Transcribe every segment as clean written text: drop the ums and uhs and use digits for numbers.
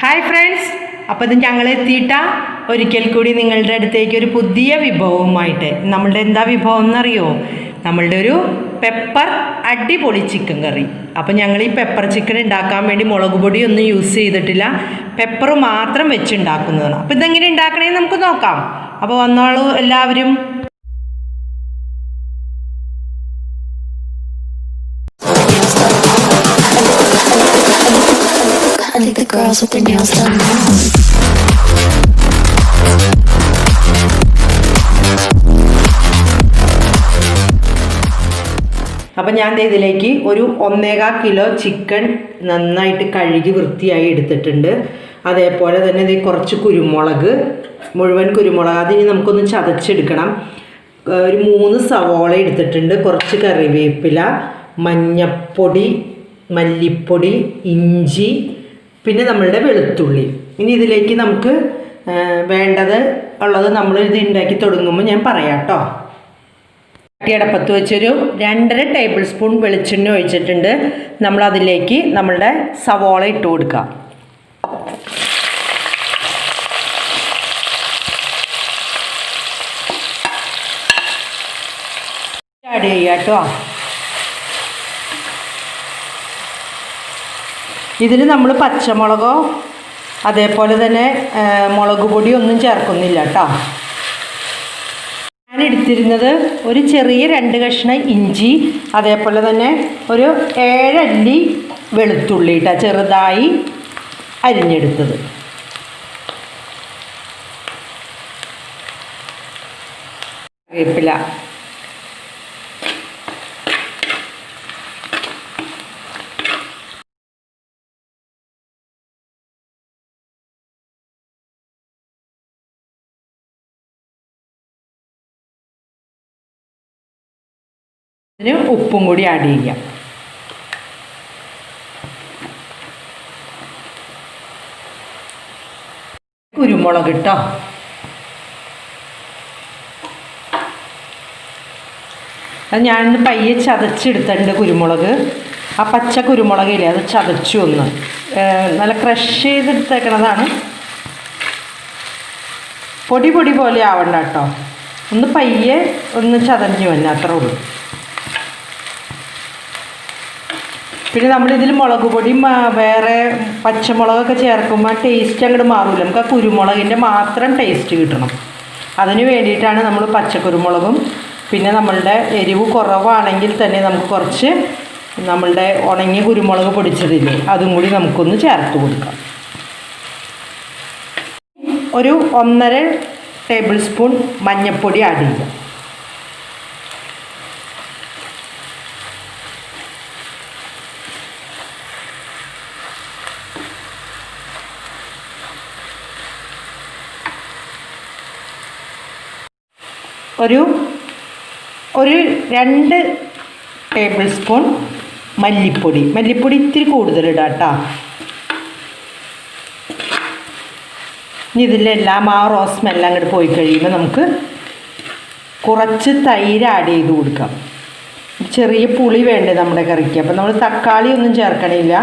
Hi friends, അപ്പോൾ ഇത് ഞങ്ങൾ എത്തിയിട്ട ഒരിക്കൽ കൂടി നിങ്ങളുടെ അടുത്തേക്ക് ഒരു പുതിയ വിഭവവുമായിട്ട്. നമ്മളുടെ എന്താ വിഭവം എന്നറിയോ? നമ്മളുടെ ഒരു പെപ്പർ അടിപൊളി ചിക്കൻ കറി. അപ്പോൾ ഞങ്ങൾ ഈ പെപ്പർ ചിക്കൻ ഉണ്ടാക്കാൻ വേണ്ടി മുളക് പൊടിയൊന്നും യൂസ് ചെയ്തിട്ടില്ല, പെപ്പർ മാത്രം വെച്ചുണ്ടാക്കുന്നതാണ്. അപ്പോൾ ഇതെങ്ങനെ ഉണ്ടാക്കണമെന്ന് നമുക്ക് നോക്കാം. അപ്പോൾ വന്നോളൂ എല്ലാവരും. I think the girls with their nails done now. അപ്പം ഞാൻ ഇതിലേക്ക് ഒരു 1.25 കിലോ ചിക്കൻ നന്നായിട്ട് കഴുകി വൃത്തിയായി എടുത്തിട്ടുണ്ട്. അതേപോലെ തന്നെ ഇത് കുറച്ച് കുരുമുളക്, മുഴുവൻ കുരുമുളക്, അതിന് നമുക്കൊന്ന് ചതച്ചെടുക്കണം. ഒരു 3 സവോള എടുത്തിട്ടുണ്ട്, കുറച്ച് കറിവേപ്പില, മഞ്ഞപ്പൊടി, മല്ലിപ്പൊടി, ഇഞ്ചി, പിന്നെ നമ്മളുടെ വെളുത്തുള്ളി. ഇനി ഇതിലേക്ക് നമുക്ക് വേണ്ടത് ഉള്ളത് നമ്മൾ ഇത് ഉണ്ടാക്കി തുടങ്ങുമ്പോൾ ഞാൻ പറയാം കേട്ടോ. അടപ്പത്ത് വെച്ചൊരു 2.5 ടേബിൾ സ്പൂൺ വെളിച്ചെണ്ണ ഒഴിച്ചിട്ടുണ്ട്. നമ്മളതിലേക്ക് നമ്മളുടെ സവോള ഇട്ട് കൊടുക്കാം. ആഡ് ചെയ്യാം കേട്ടോ. ഇതിൽ നമ്മൾ പച്ചമുളകോ അതേപോലെ തന്നെ മുളക് പൊടി ഒന്നും ചേർക്കുന്നില്ല കേട്ടോ. ഞാൻ എടുത്തിരുന്നത് ഒരു ചെറിയ 2 കഷ്ണം ഇഞ്ചി, അതേപോലെ തന്നെ ഒരു 7 അല്ലി വെളുത്തുള്ളി കേട്ടോ, ചെറുതായി അരിഞ്ഞെടുത്തത്. കറിവേപ്പില, ഇതിന് ഉപ്പും കൂടി ആഡ് ചെയ്യാം. കുരുമുളക് കേട്ടോ. അത് ഞാനിന്ന് പയ്യെ ചതച്ചെടുത്തിട്ടുണ്ട് കുരുമുളക്. ആ പച്ച കുരുമുളകില്ലേ, അത് ചതച്ചു ഒന്ന് നല്ല ക്രഷ് ചെയ്തെടുത്തേക്കണതാണ്. പൊടി പൊടി പോലെ ആവണ്ട കേട്ടോ, ഒന്ന് പയ്യെ ഒന്ന് ചതഞ്ഞു വന്നെ, അത്രേ ഉള്ളൂ. പിന്നെ നമ്മളിതിൽ മുളക് പൊടിയും വേറെ പച്ചമുളകൊക്കെ ചേർക്കുമ്പോൾ ടേസ്റ്റ് അങ്ങോട്ട് മാറില്ല. നമുക്ക് ആ കുരുമുളകിൻ്റെ മാത്രം ടേസ്റ്റ് കിട്ടണം. അതിന് വേണ്ടിയിട്ടാണ് നമ്മൾ പച്ചക്കുരുമുളകും, പിന്നെ നമ്മളുടെ എരിവ് കുറവാണെങ്കിൽ തന്നെ നമുക്ക് കുറച്ച് നമ്മളുടെ ഉണങ്ങിയ കുരുമുളക് പൊടിച്ചതില്ലേ, അതും കൂടി നമുക്കൊന്ന് ചേർത്ത് കൊടുക്കാം. ഒരു 1.5 ടേബിൾ സ്പൂൺ മഞ്ഞൾപ്പൊടി ആഡ് ചെയ്യാം. ഒരു 2 ടേബിൾ സ്പൂൺ മല്ലിപ്പൊടി ഇത്തിരി കൂടുതലിടാം കേട്ടോ. ഇനി ഇതിലെല്ലാം ആ റോ സ്മെല്ലാം അങ്ങോട്ട് പോയി കഴിയുമ്പോൾ നമുക്ക് കുറച്ച് തൈര് ആഡ് ചെയ്ത് കൊടുക്കാം. ചെറിയ പുളി വേണ്ടേ നമ്മുടെ കറിക്ക്, അപ്പം നമ്മൾ തക്കാളി ഒന്നും ചേർക്കണില്ല.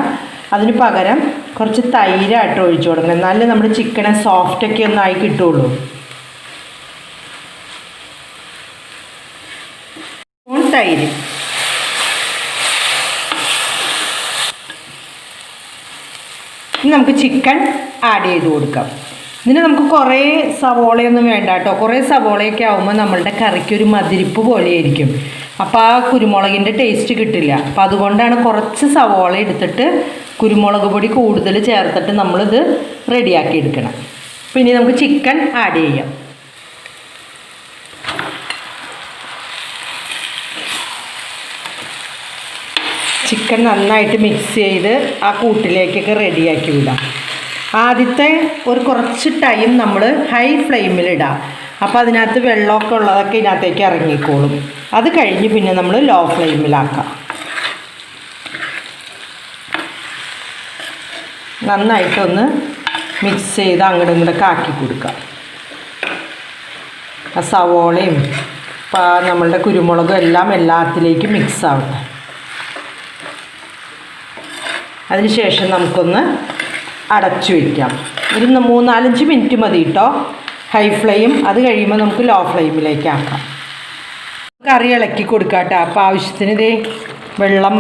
അതിന് പകരം കുറച്ച് തൈരായിട്ട് ഒഴിച്ചു കൊടുക്കണം, എന്നാലേ നമ്മുടെ ചിക്കനെ സോഫ്റ്റൊക്കെ ഒന്നായി കിട്ടുള്ളൂ. തൈര്, ഇനി നമുക്ക് ചിക്കൻ ആഡ് ചെയ്ത് കൊടുക്കാം. ഇതിന് നമുക്ക് കുറേ സവോളയൊന്നും വേണ്ട കേട്ടോ. കുറേ സവോളയൊക്കെ ആകുമ്പോൾ നമ്മളുടെ കറിക്കൊരു മതിരിപ്പ് പോലെയായിരിക്കും, അപ്പോൾ ആ കുരുമുളകിൻ്റെ ടേസ്റ്റ് കിട്ടില്ല. അപ്പോൾ അതുകൊണ്ടാണ് കുറച്ച് സവോള എടുത്തിട്ട് കുരുമുളക് പൊടി കൂടുതൽ ചേർത്തിട്ട് നമ്മളിത് റെഡിയാക്കി എടുക്കണം. പിന്നെ നമുക്ക് ചിക്കൻ ആഡ് ചെയ്യാം. ചിക്കൻ നന്നായിട്ട് മിക്സ് ചെയ്ത് ആ കൂട്ടിലേക്കൊക്കെ റെഡിയാക്കി വിടാം. ആദ്യത്തെ ഒരു കുറച്ച് ടൈം നമ്മൾ ഹൈ ഫ്ലെയിമിലിടാം, അപ്പോൾ അതിനകത്ത് വെള്ളമൊക്കെ ഉള്ളതൊക്കെ ഇതിനകത്തേക്ക് ഇറങ്ങിക്കോളും. അത് കഴിഞ്ഞ് പിന്നെ നമ്മൾ ലോ ഫ്ലെയിമിലാക്കാം. നന്നായിട്ടൊന്ന് മിക്സ് ചെയ്ത് അങ്ങോട്ടും ഇങ്ങോട്ടൊക്കെ ആക്കി കൊടുക്കാം. ആ സവോളയും നമ്മളുടെ കുരുമുളകും എല്ലാം എല്ലാത്തിലേക്കും മിക്സ് ആവട്ടെ. അതിനുശേഷം നമുക്കൊന്ന് അടച്ചു വയ്ക്കാം. ഒരു 3-4 മിനിറ്റ് മതി കേട്ടോ, ഹൈ ഫ്ലെയിം. അത് കഴിയുമ്പോൾ നമുക്ക് ലോ ഫ്ലെയിമിലേക്ക് ആക്കാം. കറി ഇളക്കി കൊടുക്കാം കേട്ടോ. അപ്പോൾ ആവശ്യത്തിന് ഇതേ വെള്ളം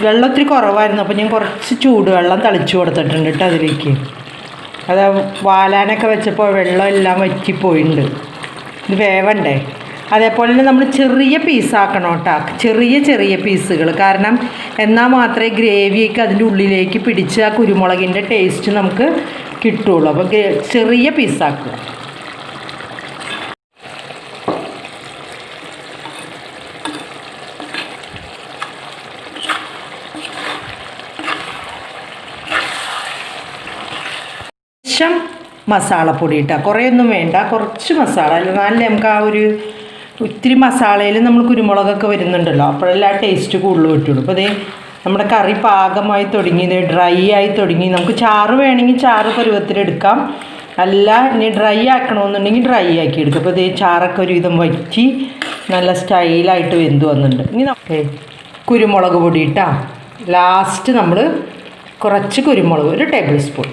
വെള്ളം ഒത്തിരി കുറവായിരുന്നു, അപ്പോൾ ഞാൻ കുറച്ച് ചൂടുവെള്ളം തളിച്ചു കൊടുത്തിട്ടുണ്ട് കേട്ടോ അതിലേക്ക്. അത് വാലാനൊക്കെ വെച്ചപ്പോൾ വെള്ളം എല്ലാം വറ്റിപ്പോയിട്ടുണ്ട്. ഇത് വേവണ്ടേ. അതേപോലെ തന്നെ നമ്മൾ ചെറിയ പീസാക്കണം കേട്ടോ, ചെറിയ പീസുകൾ. കാരണം എന്നാൽ മാത്രമേ ഗ്രേവിയൊക്കെ അതിൻ്റെ ഉള്ളിലേക്ക് പിടിച്ച് ആ കുരുമുളകിൻ്റെ ടേസ്റ്റ് നമുക്ക് കിട്ടുള്ളൂ. അപ്പോൾ ചെറിയ പീസാക്കുക. മസാലപ്പൊടി ഇട്ടാൽ കുറേയൊന്നും വേണ്ട, കുറച്ച് മസാല. എന്നാലും നമുക്ക് ആ ഒരു ഒത്തിരി മസാലയിൽ നമ്മൾ കുരുമുളകൊക്കെ വരുന്നുണ്ടല്ലോ, അപ്പോഴെല്ലാം ആ ടേസ്റ്റ് കൂടുതൽ കിട്ടുള്ളൂ. അപ്പോൾ അതേ നമ്മുടെ കറി പാകമായി തുടങ്ങി, ഡ്രൈ ആയി തുടങ്ങി. നമുക്ക് ചാറ് വേണമെങ്കിൽ ചാറ് പരുവത്തിലെടുക്കാം, അല്ല ഇനി ഡ്രൈ ആക്കണമെന്നുണ്ടെങ്കിൽ ഡ്രൈ ആക്കി എടുക്കും. അപ്പോൾ ഇതേ ചാറൊക്കെ ഒരുവിധം വറ്റി നല്ല സ്റ്റൈലായിട്ട് വെന്ത് വന്നിട്ടുണ്ട്. ഇനി നമുക്ക് കുരുമുളക് പൊടി ഇട്ടാൽ ലാസ്റ്റ് നമ്മൾ കുറച്ച് കുരുമുളക്, 1 ടേബിൾ സ്പൂൺ.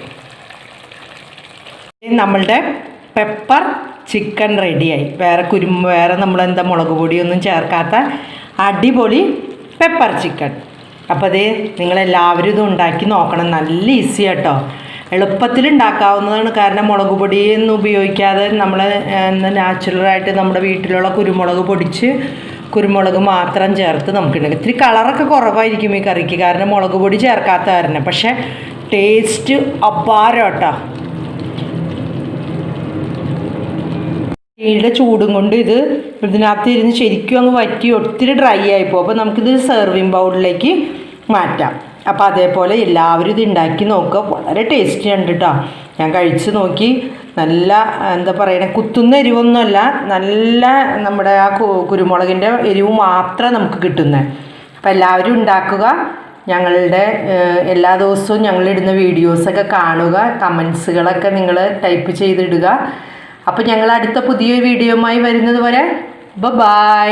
നമ്മളുടെ പെപ്പർ ചിക്കൻ റെഡിയായി. വേറെ നമ്മളെന്താ മുളക് പൊടിയൊന്നും ചേർക്കാത്ത അടിപൊളി പെപ്പർ ചിക്കൻ. അപ്പോൾ അതേ നിങ്ങളെല്ലാവരും ഇത് ഉണ്ടാക്കി നോക്കണം. നല്ല ഈസി കേട്ടോ, എളുപ്പത്തിൽ ഉണ്ടാക്കാവുന്നതാണ്. കാരണം മുളക് പൊടിയൊന്നും ഉപയോഗിക്കാതെ നമ്മൾ നാച്ചുറലായിട്ട് നമ്മുടെ വീട്ടിലുള്ള കുരുമുളക് പൊടിച്ച് കുരുമുളക് മാത്രം ചേർത്ത് നമുക്കുണ്ടാക്കും. ഇത്തിരി കളറൊക്കെ കുറവായിരിക്കും ഈ കറിക്ക്, കാരണം മുളക് പൊടി ചേർക്കാത്ത കാരണം. പക്ഷേ ടേസ്റ്റ് അപാരം കേട്ടോ. ഈയുടെ ചൂടും കൊണ്ട് ഇതിനകത്ത് ഇരുന്ന് ശരിക്കും അങ്ങ് വറ്റി ഒത്തിരി ഡ്രൈ ആയിപ്പോൾ. അപ്പോൾ നമുക്കിത് സെർവിങ് ബൗളിലേക്ക് മാറ്റാം. അപ്പോൾ അതേപോലെ എല്ലാവരും ഇത് ഉണ്ടാക്കി നോക്കുക. വളരെ ടേസ്റ്റി ഉണ്ട് കേട്ടോ. ഞാൻ കഴിച്ച് നോക്കി. നല്ല എന്താ പറയണേ, കുത്തുന്ന എരിവൊന്നുമല്ല, നല്ല നമ്മുടെ ആ കുരുമുളകിൻ്റെ എരിവ് മാത്രം നമുക്ക് കിട്ടുന്നത്. അപ്പോൾ എല്ലാവരും ഉണ്ടാക്കുക. ഞങ്ങളുടെ എല്ലാ ദിവസവും ഞങ്ങളിടുന്ന വീഡിയോസൊക്കെ കാണുക. കമൻസുകളൊക്കെ നിങ്ങൾ ടൈപ്പ് ചെയ്തിടുക. അപ്പോൾ ഞങ്ങൾ അടുത്ത പുതിയൊരു വീഡിയോയുമായി വരുന്നത് വരെ ബൈ.